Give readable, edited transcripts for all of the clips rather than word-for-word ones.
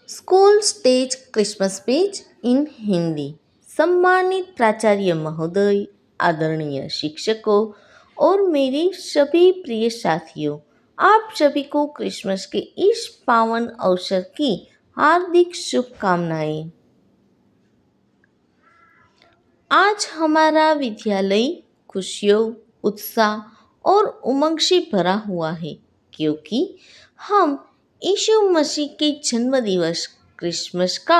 School stage Christmas speech in Hindi. सम्मानित प्राचार्य महोदय, आदरणीय शिक्षकों और मेरे सभी प्रिय साथियों, आप सभी को क्रिसमस के इस पावन अवसर की हार्दिक शुभकामनाएं। आज हमारा विद्यालय खुशियों, उत्साह और उमंग से भरा हुआ है, क्योंकि हम यीशु मसीह के जन्मदिवस क्रिसमस का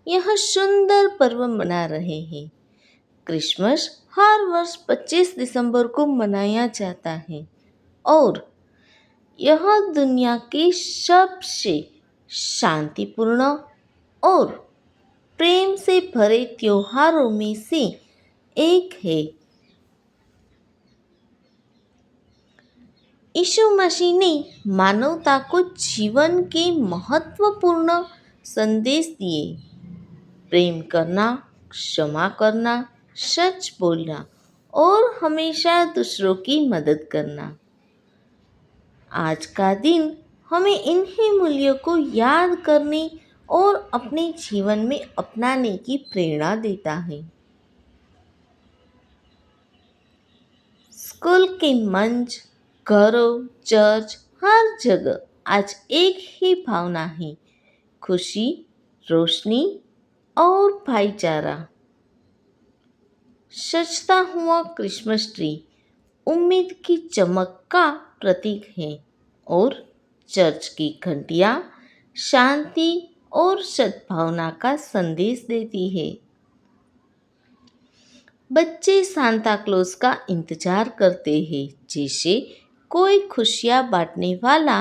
यह सुंदर पर्व मना रहे हैं। क्रिसमस हर वर्ष 25 दिसंबर को मनाया जाता है और यह दुनिया के सबसे शांतिपूर्ण और प्रेम से भरे त्योहारों में से एक है। यीशु मसीह ने मानवता को जीवन के महत्वपूर्ण संदेश दिए। प्रेम करना, क्षमा करना, सच बोलना और हमेशा दूसरों की मदद करना। आज का दिन हमें इन्हीं मूल्यों को याद करने और अपने जीवन में अपनाने की प्रेरणा देता है। स्कूल के मंच, घरों, चर्च, हर जगह आज एक ही भावना है, खुशी, रोशनी और भाईचारा। सजता हुआ क्रिसमस ट्री उम्मीद की चमक का प्रतीक है और चर्च की घंटियां शांति और सद्भावना का संदेश देती है। बच्चे सांता क्लॉज का इंतजार करते हैं, जैसे कोई खुशियाँ बांटने वाला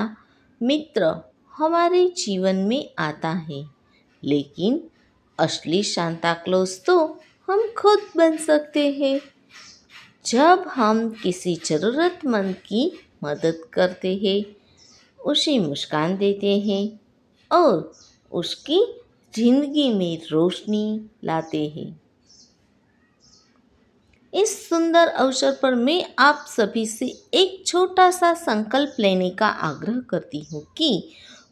मित्र हमारे जीवन में आता है। लेकिन असली सांता क्लॉज तो हम खुद बन सकते हैं, जब हम किसी ज़रूरतमंद की मदद करते हैं, उसे मुस्कान देते हैं और उसकी जिंदगी में रोशनी लाते हैं। इस सुंदर अवसर पर मैं आप सभी से एक छोटा सा संकल्प लेने का आग्रह करती हूँ कि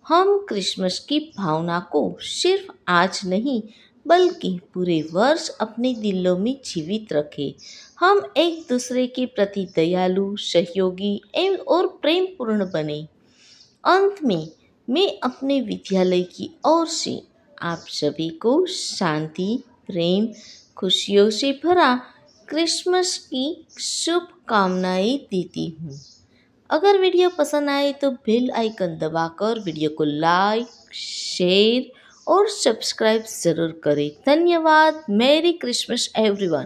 हम क्रिसमस की भावना को सिर्फ आज नहीं बल्कि पूरे वर्ष अपने दिलों में जीवित रखें। हम एक दूसरे के प्रति दयालु, सहयोगी एवं और प्रेमपूर्ण बने। अंत में मैं अपने विद्यालय की ओर से आप सभी को शांति, प्रेम, खुशियों से भरा क्रिसमस की शुभकामनाएं देती हूँ। अगर वीडियो पसंद आए तो बेल आइकन दबाकर वीडियो को लाइक, शेयर और सब्सक्राइब ज़रूर करें। धन्यवाद। Merry Christmas everyone.